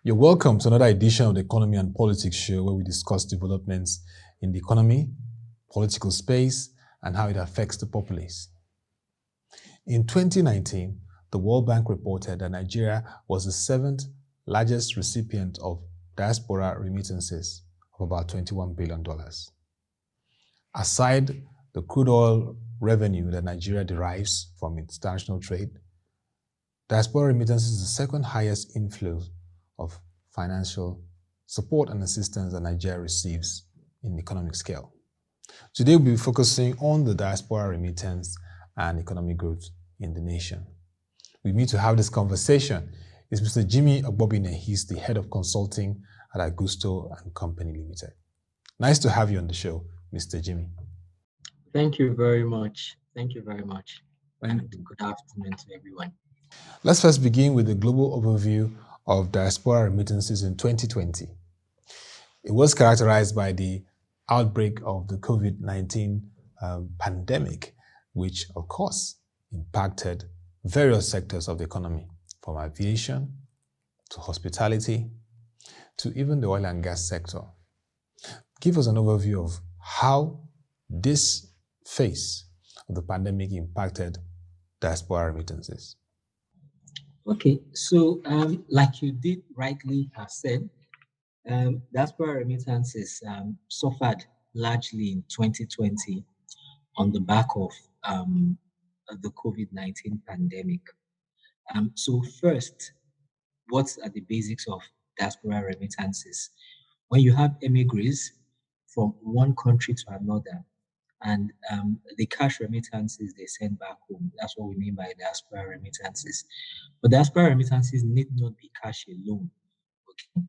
You're welcome to another edition of the Economy and Politics Show, where we discuss developments in the economy, political space, and how it affects the populace. In 2019, the World Bank reported that Nigeria was the seventh largest recipient of diaspora remittances of about $21 billion. Aside the crude oil revenue that Nigeria derives from international trade, diaspora remittances is the second highest inflow of financial support and assistance that Nigeria receives in economic scale. Today, we'll be focusing on the diaspora remittance and economic growth in the nation. With me to have this conversation is Mr. Jimi Ogbobine. He's the head of consulting at Agusto and Company Limited. Nice to have you on the show, Mr. Jimi. Thank you very much. Thank you very much. And good afternoon to everyone. Let's first begin with a global overview of diaspora remittances in 2020. It was characterized by the outbreak of the COVID-19 pandemic, which of course impacted various sectors of the economy, from aviation to hospitality to even the oil and gas sector. Give us an overview of how this phase of the pandemic impacted diaspora remittances. Okay, so like you did rightly have said, diaspora remittances suffered largely in 2020 on the back of the COVID-19 pandemic. So first, what are the basics of diaspora remittances? When you have emigres from one country to another, and the cash remittances they send back home, that's what we mean by diaspora remittances. But diaspora remittances need not be cash alone. Okay.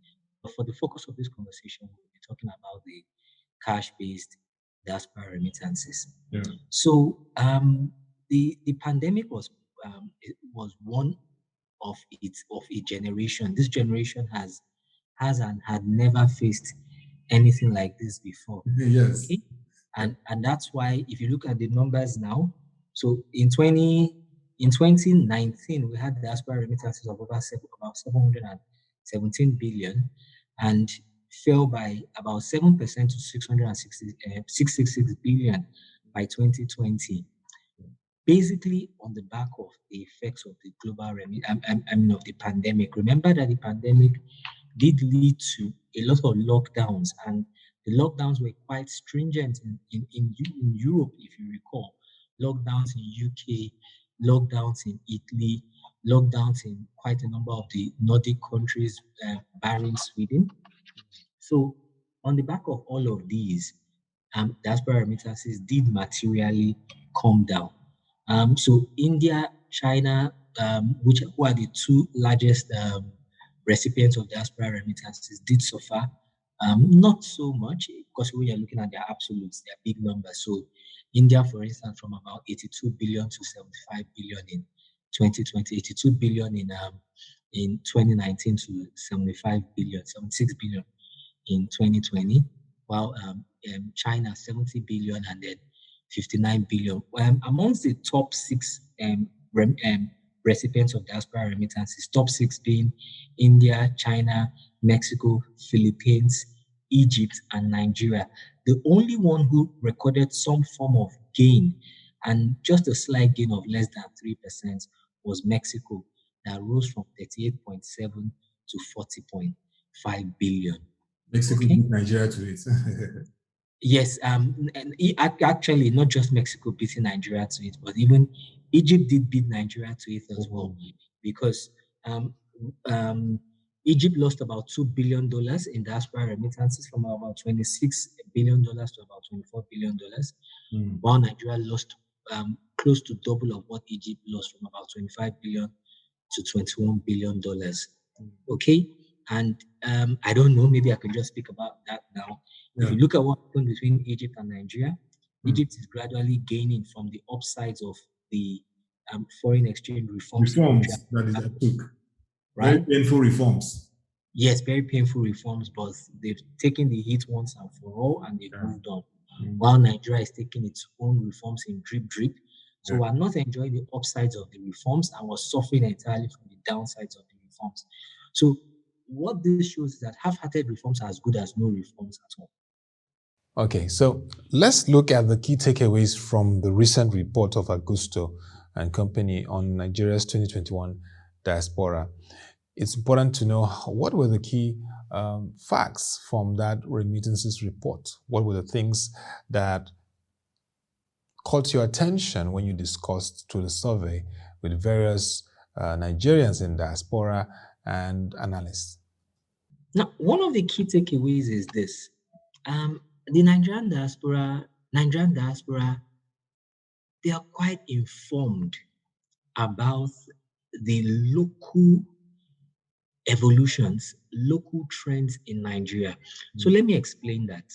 But for the focus of this conversation, we'll be talking about the cash-based diaspora remittances. Yeah. So the pandemic was one of a generation. This generation has and had never faced anything like this before. Yes. Okay? And that's why if you look at the numbers now, so in 2019 we had diaspora remittances of about 717 billion, and fell by about 7% to 666 billion by 2020. Basically on the back of the effects of the global of the pandemic. Remember that the pandemic did lead to a lot of lockdowns, and the lockdowns were quite stringent in Europe, if you recall. Lockdowns in UK, lockdowns in Italy, lockdowns in quite a number of the Nordic countries, barring Sweden. So on the back of all of these, diaspora remittances did materially come down. So India, China, who are the two largest recipients of diaspora remittances, did suffer. Not so much, because when you're looking at their absolutes, they're big numbers. So India, for instance, from about 82 billion to 75 billion in 2020, 82 billion in 2019 to 76 billion in 2020, while China 70 billion and then 59 billion. Amongst the top six recipients of diaspora remittances, top six being India, China, Mexico, Philippines, Egypt, and Nigeria. The only one who recorded some form of gain, and just a slight gain of less than 3%, was Mexico, that rose from 38.7 to 40.5 billion. Mexico beat Nigeria to it. Yes, and actually not just Mexico beating Nigeria to it, but even Egypt did beat Nigeria to it as well, because Egypt lost about $2 billion in diaspora remittances, from about $26 billion to about $24 billion, while Nigeria lost close to double of what Egypt lost, from about $25 billion to $21 billion. Okay, and I don't know, maybe I can just speak about that now. Yeah. If you look at what happened between Egypt and Nigeria, Egypt is gradually gaining from the upsides of the foreign exchange reforms that is took. Right? Very painful reforms. Yes, very painful reforms, but they've taken the hit once and for all, and they've moved on. While Nigeria is taking its own reforms in drip. So we're not enjoying the upsides of the reforms, and we're suffering entirely from the downsides of the reforms. So what this shows is that half-hearted reforms are as good as no reforms at all. Okay, so let's look at the key takeaways from the recent report of Agusto and Company on Nigeria's 2021 diaspora. It's important to know what were the key facts from that remittances report. What were the things that caught your attention when you discussed through the survey with various Nigerians in diaspora and analysts? Now, one of the key takeaways is this. The Nigerian diaspora, they are quite informed about the local evolutions, local trends in Nigeria. So let me explain that.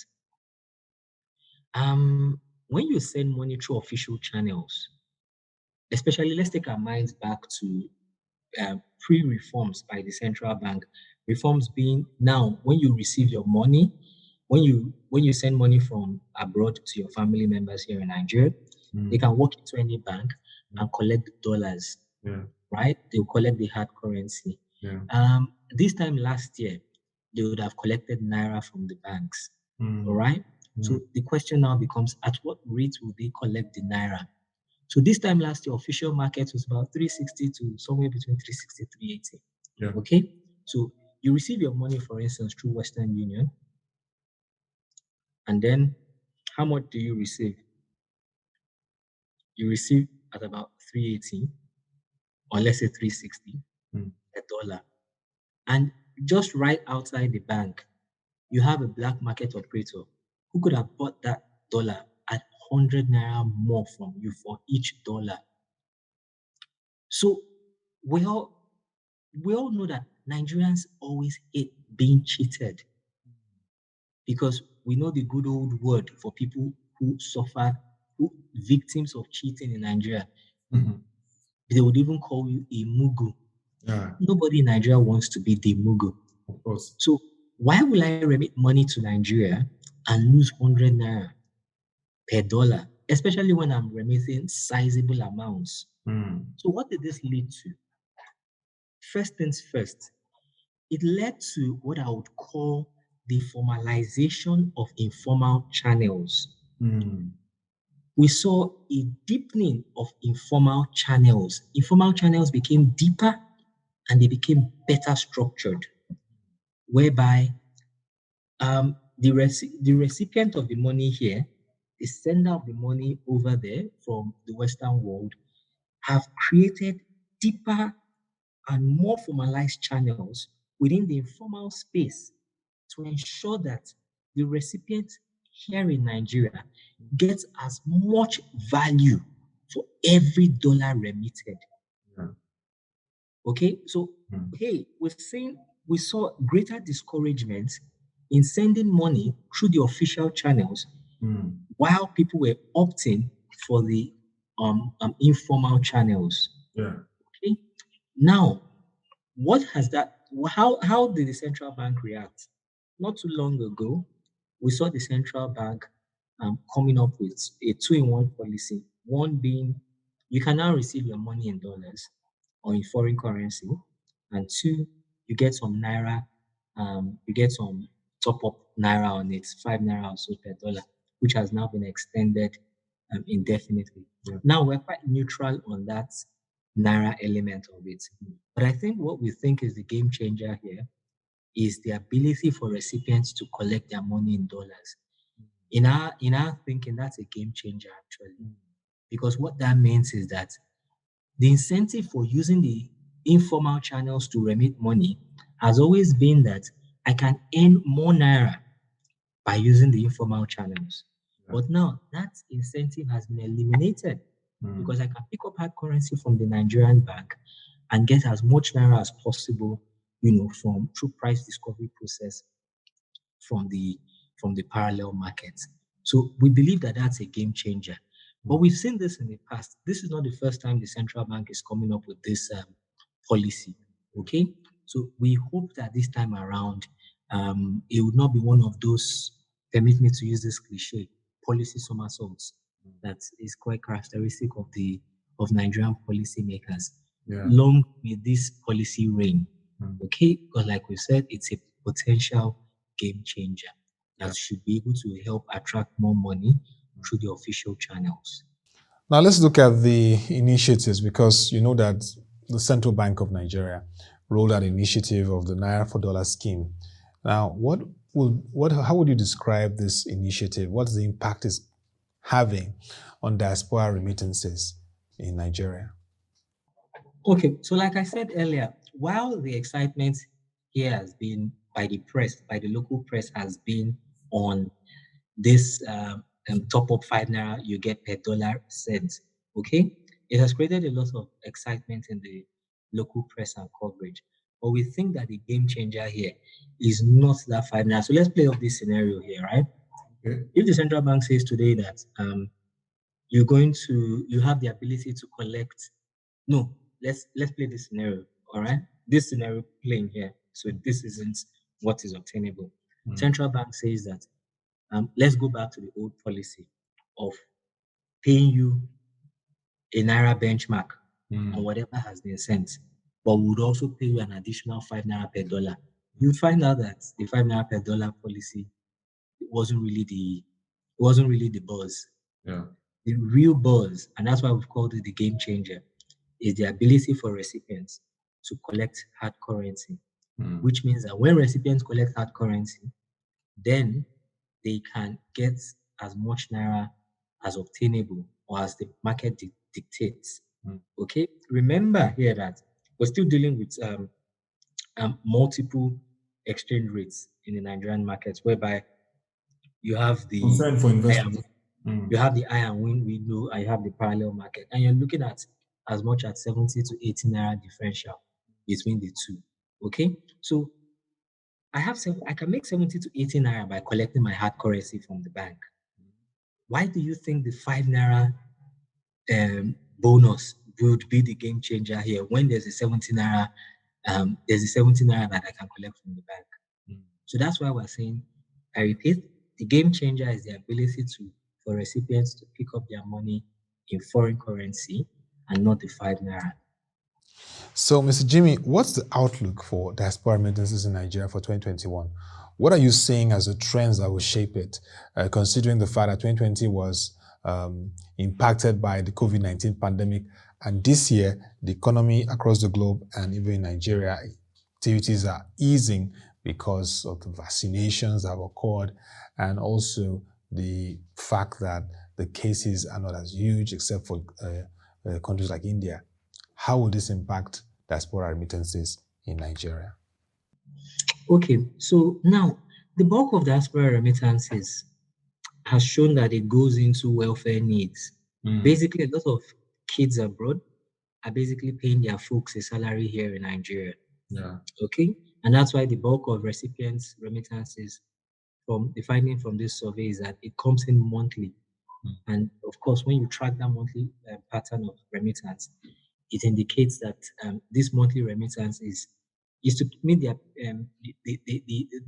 When you send money through official channels, especially let's take our minds back to pre-reforms by the central bank. Reforms being now when you receive your money, when you send money from abroad to your family members here in Nigeria, they can walk into any bank and collect dollars. Right? They'll collect the hard currency. This time last year, they would have collected naira from the banks. All right. So the question now becomes, at what rate will they collect the naira? So this time last year, official market was about 360 to somewhere between 360 380. Okay. So you receive your money, for instance, through Western Union, and then how much do you receive? You receive at about 380, or let's say 360 a dollar. And just right outside the bank, you have a black market operator who could have bought that dollar at 100 naira more from you for each dollar. So we all know that Nigerians always hate being cheated, because we know the good old word for people who suffer, who victims of cheating in Nigeria. They would even call you a mugu. Nobody in Nigeria wants to be the mugu. Of course. So why will I remit money to Nigeria and lose 100 naira per dollar, especially when I'm remitting sizable amounts? So what did this lead to? First things first, it led to what I would call the formalization of informal channels. We saw a deepening of informal channels. Informal channels became deeper and they became better structured, whereby the recipient of the money here, the sender of the money over there from the Western world, have created deeper and more formalized channels within the informal space to ensure that the recipient here in Nigeria gets as much value for every dollar remitted. Okay, so hey, we saw greater discouragement in sending money through the official channels, while people were opting for the informal channels. Okay, now what has that? How did the central bank react? Not too long ago, we saw the central bank coming up with a 2-in-1 policy. One being, you can now receive your money in dollars or in foreign currency, and two, you get some naira, you get some top up naira on it, 5 naira or so per dollar, which has now been extended indefinitely. Now we're quite neutral on that naira element of it, but I think what we think is the game changer here is the ability for recipients to collect their money in dollars. In our thinking, that's a game changer actually, because what that means is that the incentive for using the informal channels to remit money has always been that I can earn more naira by using the informal channels. But now that incentive has been eliminated because I can pick up hard currency from the Nigerian bank and get as much naira as possible, from through price discovery process from the parallel market. So we believe that that's a game changer. But we've seen this in the past. This is not the first time the central bank is coming up with this policy. Okay, so we hope that this time around, it would not be one of those, permit me to use this cliche, policy somersaults that is quite characteristic of Nigerian policymakers. Long may this policy reign. Okay, because like we said, it's a potential game changer that should be able to help attract more money through the official channels. Now let's look at the initiatives, because you know that the Central Bank of Nigeria rolled out an initiative of the Naira for Dollar scheme. Now, how would you describe this initiative? What's the impact it's having on diaspora remittances in Nigeria? Okay, so like I said earlier, while the excitement here has been by the press, by the local press, has been on this top up 5 naira you get per dollar cent, okay, it has created a lot of excitement in the local press and coverage. But we think that the game changer here is not that 5 naira. So let's play up this scenario here, right? Okay. If the central bank says today that you have the ability to collect. No, let's play this scenario. All right, this scenario playing here. So this isn't what is obtainable. Central bank says that let's go back to the old policy of paying you a naira benchmark on whatever has been sent, but would also pay you an additional 5 naira per dollar. You'd find out that the 5 naira per dollar policy wasn't really the buzz. Yeah. The real buzz, and that's why we've called it the game changer, is the ability for recipients to collect hard currency, which means that when recipients collect hard currency, then they can get as much naira as obtainable or as the market dictates. Okay, remember here that we're still dealing with multiple exchange rates in the Nigerian market, whereby you have the Concern for investors. you have the iron window and you have the parallel market, and you're looking at as much as 70 to 80 naira differential between the two. Okay, so I can make 70 to 80 naira by collecting my hard currency from the bank. Why do you think the 5 naira bonus would be the game changer here when there's a 70 naira that I can collect from the bank? So that's why we're saying, I repeat, the game changer is the ability for recipients to pick up their money in foreign currency and not the 5 naira. So, Mr. Jimi, what's the outlook for diaspora remittances in Nigeria for 2021? What are you seeing as the trends that will shape it, considering the fact that 2020 was impacted by the COVID-19 pandemic, and this year, the economy across the globe and even in Nigeria, activities are easing because of the vaccinations that have occurred, and also the fact that the cases are not as huge except for countries like India. How will this impact diaspora remittances in Nigeria? Okay, so now the bulk of diaspora remittances has shown that it goes into welfare needs. Basically, a lot of kids abroad are basically paying their folks a salary here in Nigeria. Yeah. Okay, and that's why the bulk of recipients' remittances, from the finding from this survey, is that it comes in monthly. And of course, when you track that monthly pattern of remittance, it indicates that this monthly remittance is to meet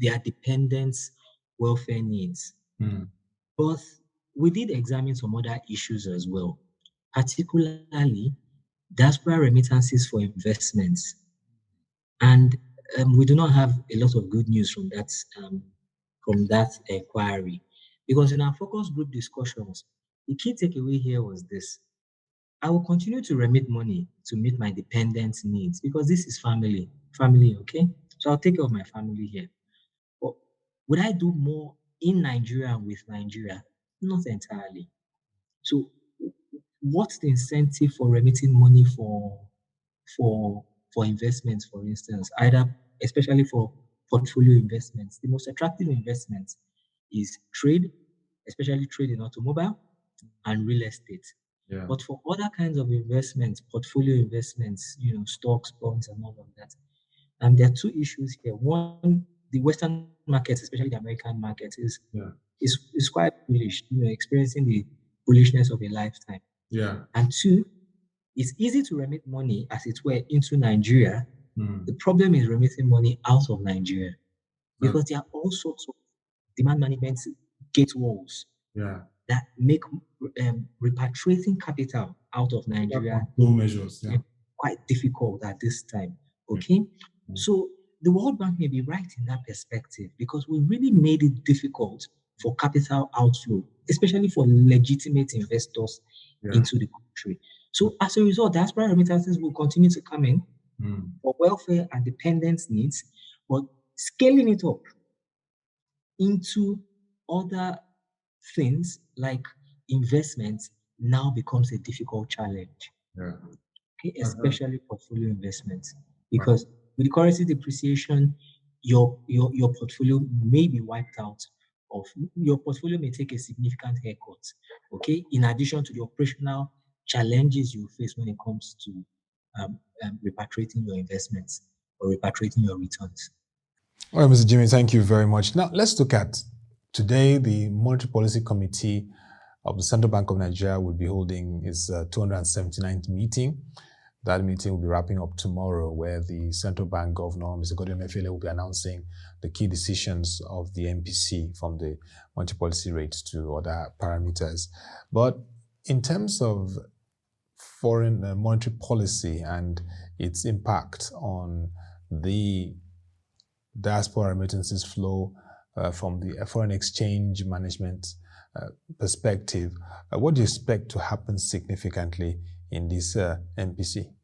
their dependents' welfare needs. But we did examine some other issues as well, particularly diaspora remittances for investments. And we do not have a lot of good news from that inquiry, because in our focus group discussions, the key takeaway here was this: I will continue to remit money to meet my dependents' needs because this is family, okay? So I'll take care of my family here. But would I do more in Nigeria and with Nigeria? Not entirely. So what's the incentive for remitting money for investments, for instance, especially for portfolio investments? The most attractive investment is trade, especially trade in automobile and real estate. Yeah. But for other kinds of investments, portfolio investments, stocks, bonds, and all of that, there are two issues here. One, the Western markets, especially the American market, is quite bullish, experiencing the bullishness of a lifetime. Yeah. And two, it's easy to remit money, as it were, into Nigeria. The problem is remitting money out of Nigeria, because there are all sorts of demand management gate walls that make repatriating capital out of Nigeria Low measures, quite difficult at this time. Okay, So the World Bank may be right in that perspective because we really made it difficult for capital outflow, especially for legitimate investors into the country. So as a result, diaspora remittances will continue to come in for welfare and dependence needs, but scaling it up into other things like investments now becomes a difficult challenge. Okay, especially portfolio investments, because with the currency depreciation, your portfolio may be wiped out. Of your portfolio may take a significant haircut. Okay, in addition to the operational challenges you face when it comes to repatriating your investments or repatriating your returns. All right, Mr. Jimi, thank you very much. Now, let's look at today. The Monetary Policy Committee of the Central Bank of Nigeria will be holding its 279th meeting. That meeting will be wrapping up tomorrow, where the Central Bank Governor, Mr. Godwin Emefiele, will be announcing the key decisions of the MPC from the monetary policy rates to other parameters. But in terms of foreign monetary policy and its impact on the diaspora remittances flow from the foreign exchange management perspective, what do you expect to happen significantly in this MPC?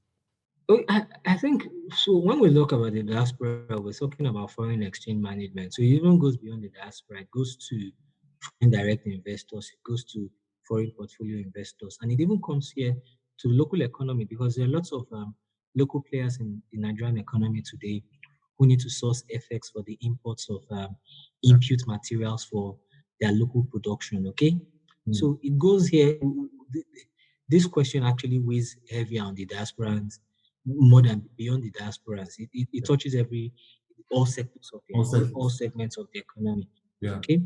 I think so. When we look about the diaspora, we're talking about foreign exchange management. So it even goes beyond the diaspora. It goes to indirect investors. It goes to foreign portfolio investors, and it even comes here to the local economy because there are lots of local players in the Nigerian economy today who need to source FX for the imports of input materials for their local production. Okay, so it goes here. This question actually weighs heavier on the diasporans more than beyond the diasporas. It touches all sectors of all segments of the economy. Okay,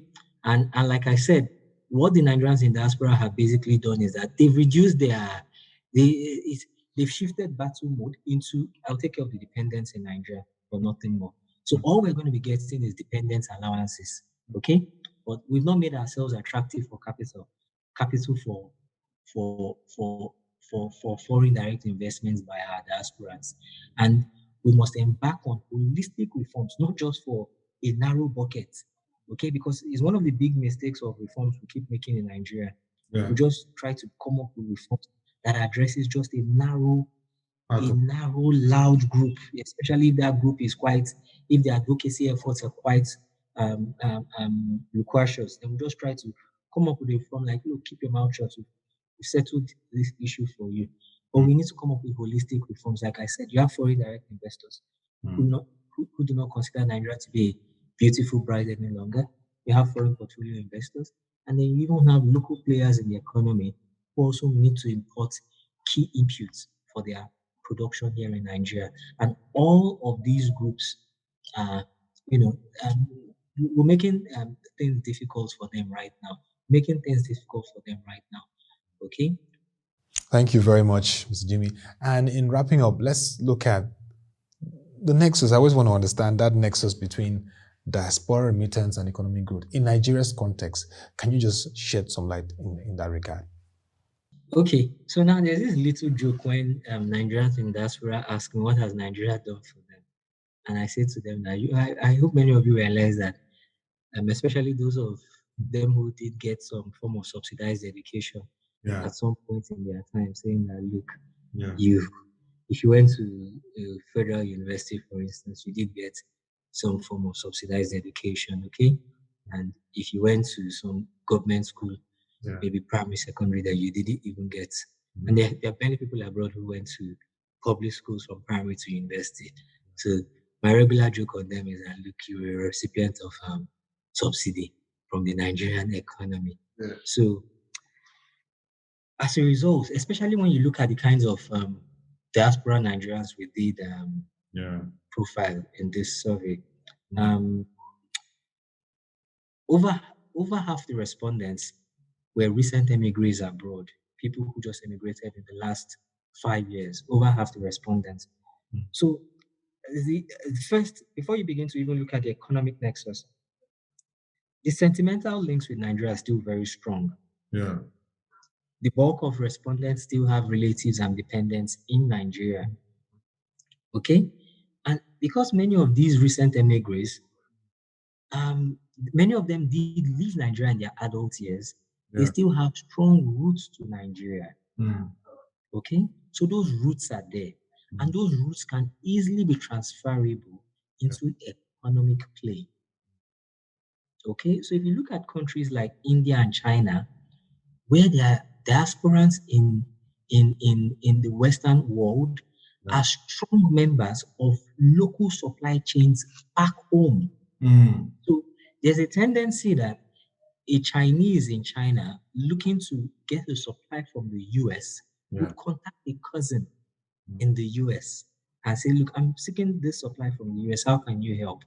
and like I said, what the Nigerians in diaspora have basically done is that they've reduced they've shifted battle mode into I'll take care of the dependence in Nigeria, but nothing more. So all we're going to be getting is dependence allowances. Okay, but we've not made ourselves attractive for capital for foreign direct investments by our diasporans. And we must embark on holistic reforms, not just for a narrow bucket. Okay, because it's one of the big mistakes of reforms we keep making in Nigeria. We just try to come up with reforms that addresses just a narrow, loud group, especially if that group is if the advocacy efforts are quite loquacious, then we just try to come up with a reform like, look, keep your mouth shut. We settled this issue for you. But we need to come up with holistic reforms. Like I said, you have foreign direct investors who do not consider Nigeria to be a beautiful bride any longer. You have foreign portfolio investors. And then you even have local players in the economy who also need to import key inputs for their production here in Nigeria. And all of these groups are, we're making things difficult for them right now. Okay. Thank you very much, Mr. Jimi. And in wrapping up, let's look at the nexus. I always want to understand that nexus between diaspora remittance and economic growth in Nigeria's context. Can you just shed some light in that regard? Okay, so now there's this little joke when Nigerians in diaspora ask me, what has Nigeria done for them? And I say to them that I hope many of you realize that, especially those of them who did get some form of subsidized education at some point in their time, saying that, look, if you went to a federal university, for instance, you did get some form of subsidized education, okay? And if you went to some government school, maybe primary, secondary, that you didn't even get. And there are many people abroad who went to public schools from primary to university. So my regular joke on them is that, look, you're a recipient of subsidy from the Nigerian economy. So as a result, especially when you look at the kinds of diaspora Nigerians we did profile in this survey, over half the respondents were recent emigres abroad, people who just emigrated in the last 5 years, over half the respondents. So the first, before you begin to even look at the economic nexus, the sentimental links with Nigeria are still very strong. The bulk of respondents still have relatives and dependents in Nigeria. Okay? And because many of these recent emigres, many of them did leave Nigeria in their adult years, they still have strong roots to Nigeria. Okay, so those roots are there, and those roots can easily be transferable into economic play. Okay, so if you look at countries like India and China, where there are diasporans in the Western world are strong members of local supply chains back home. So there's a tendency that a Chinese in China looking to get a supply from the US would contact a cousin in the US and say, look, I'm seeking this supply from the US. How can you help?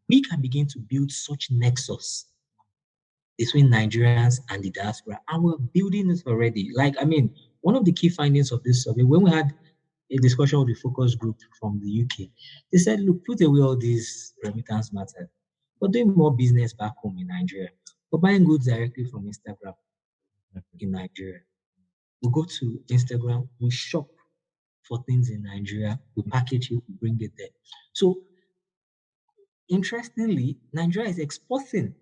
We can begin to build such nexus between Nigerians and the diaspora, and we're building it already. Like, I mean, one of the key findings of this survey, when we had a discussion with the focus group from the UK, they said, look, put away all these remittance matters. We're doing more business back home in Nigeria. We're buying goods directly from Instagram in Nigeria. We go to Instagram, we shop for things in Nigeria, we package it, we bring it there. So, interestingly, Nigeria is exporting.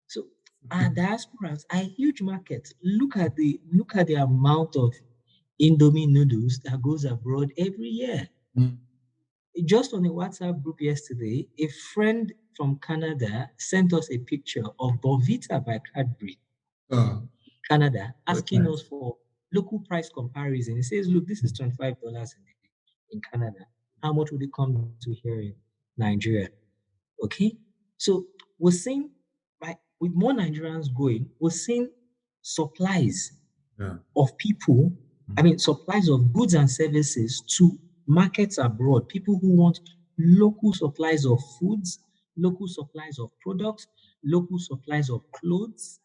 So our diasporas are a huge market. Look at the amount of Indomie noodles that goes abroad every year. Just on a WhatsApp group yesterday, a friend from Canada sent us a picture of Bonvita by Cadbury, Canada, asking us for local price comparison. He says, look, this is $25 in Canada. How much would it come to here in Nigeria? Okay. So we're seeing, like, with more Nigerians going, we're seeing supplies of people, I mean, supplies of goods and services to markets abroad, people who want local supplies of foods, local supplies of products, local supplies of clothes,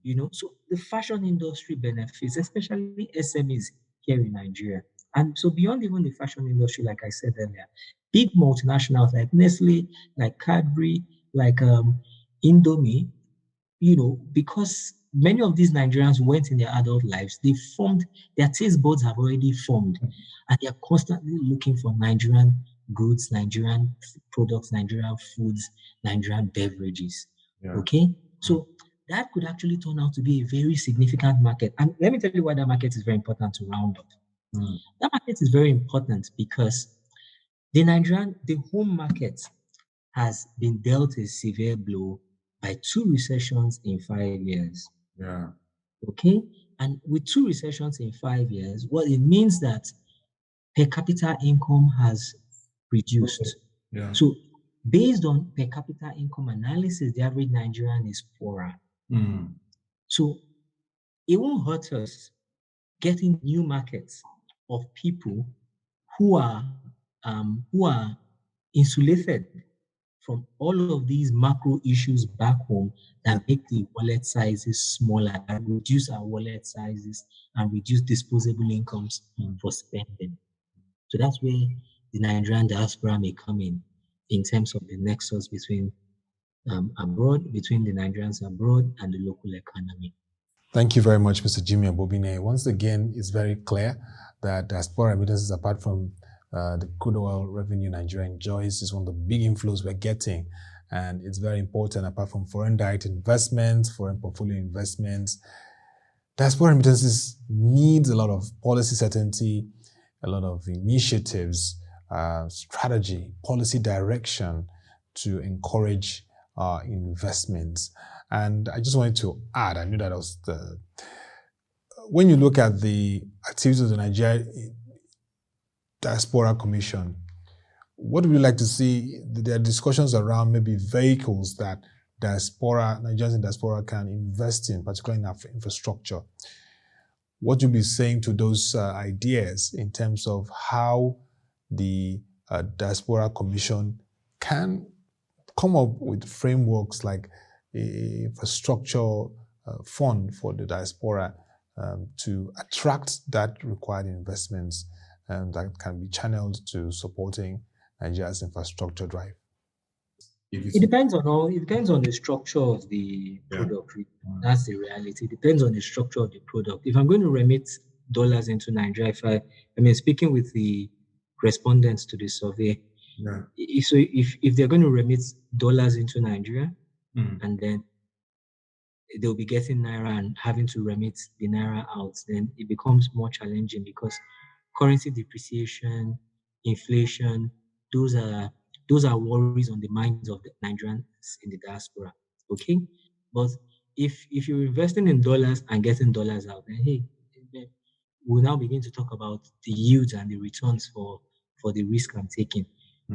you know. So the fashion industry benefits, especially SMEs here in Nigeria. And so beyond even the fashion industry, like I said earlier, big multinationals like Nestle, like Cadbury, like Indomie, you know, because many of these Nigerians went in their adult lives, they formed, their taste buds have already formed, and they're constantly looking for Nigerian goods, Nigerian products, Nigerian foods, Nigerian beverages. Okay? So that could actually turn out to be a very significant market. And let me tell you why that market is very important to round up. That market is very important because the home market has been dealt a severe blow by 2 recessions in 5 years. Okay? And with 2 recessions in 5 years, well, it means that per capita income has reduced. So based on per capita income analysis, the average Nigerian is poorer. So it won't hurt us getting new markets of people who are insulated from all of these macro issues back home that make the wallet sizes smaller and reduce our wallet sizes and reduce disposable incomes for spending. So that's where the Nigerian diaspora may come in terms of the nexus between abroad, between the Nigerians abroad and the local economy. Thank you very much, Mr. Jimi Ogbobine. Once again, it's very clear that diaspora remittances, apart from the crude oil revenue Nigeria enjoys, is one of the big inflows we're getting. And it's very important, apart from foreign direct investments, foreign portfolio investments. Diaspora remittances needs a lot of policy certainty, a lot of initiatives, strategy, policy direction to encourage investments. And I just wanted to add, I knew that was when you look at the activities of the Nigeria Diaspora Commission, what would you like to see? There are discussions around maybe vehicles that Nigerians in diaspora can invest in, particularly in infrastructure. What you'll be saying to those ideas in terms of how the Diaspora Commission can come up with frameworks like a infrastructure fund for the diaspora to attract that required investments that can be channeled to supporting Nigeria's infrastructure drive? It depends on the structure of the product. That's the reality. It depends on the structure of the product. If I'm going to remit dollars into Nigeria, speaking with the respondents to the survey. Yeah. So if they're going to remit dollars into Nigeria, and then they'll be getting naira and having to remit the naira out, then it becomes more challenging because currency depreciation, inflation, those are worries on the minds of the Nigerians in the diaspora. Okay, but if you're investing in dollars and getting dollars out, then hey, we'll now begin to talk about the yields and the returns for the risk I'm taking.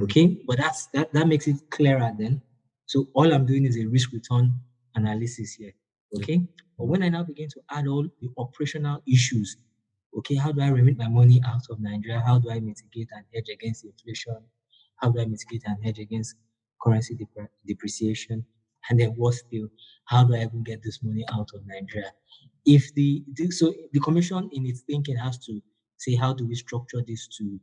Okay, but that makes it clearer then. So all I'm doing is a risk return analysis here. Okay, but when I now begin to add all the operational issues, okay, how do I remit my money out of Nigeria? How do I mitigate and hedge against inflation? How do I mitigate and hedge against currency depreciation? And then what still? How do I even get this money out of Nigeria? If so the commission in its thinking has to say, how do we structure this to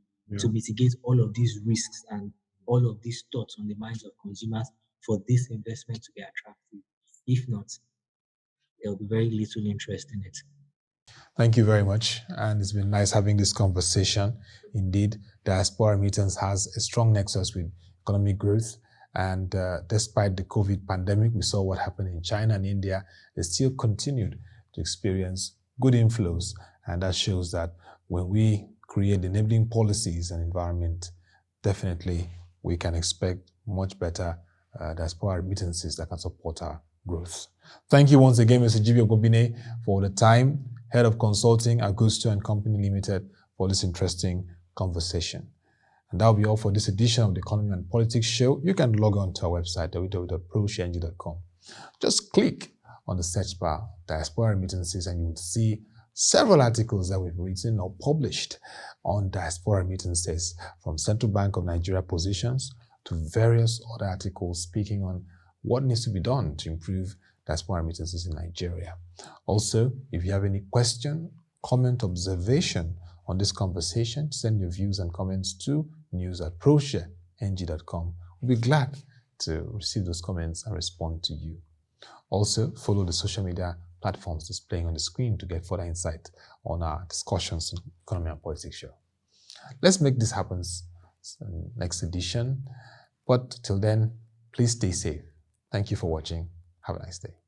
mitigate all of these risks and all of these thoughts on the minds of consumers for this investment to be attractive? If not, there will be very little interest in it. Thank you very much. And it's been nice having this conversation. Indeed, Diaspora Remittance has a strong nexus with economic growth. And despite the COVID pandemic, we saw what happened in China and India. They still continued to experience good inflows. And that shows that when we create enabling policies and environment, definitely we can expect much better diaspora remittances that can support our growth. Thank you once again, Mr. Jimi Ogbobine, for the time, Head of Consulting, Agusto and Company Limited, for this interesting conversation. And that'll be all for this edition of the Economy and Politics Show. You can log on to our website, www.prosheng.com. Just click on the search bar, Diaspora Remittances, and you will see several articles that we've written or published on diaspora remittances, from Central Bank of Nigeria positions to various other articles speaking on what needs to be done to improve diaspora remittances in Nigeria. Also, if you have any question, comment, observation on this conversation, send your views and comments to news@prosheng.com. We'll be glad to receive those comments and respond to you. Also, follow the social media platforms displaying on the screen to get further insight on our discussions in Economy and Politics Show. Let's make this happen next edition. But till then, please stay safe. Thank you for watching. Have a nice day.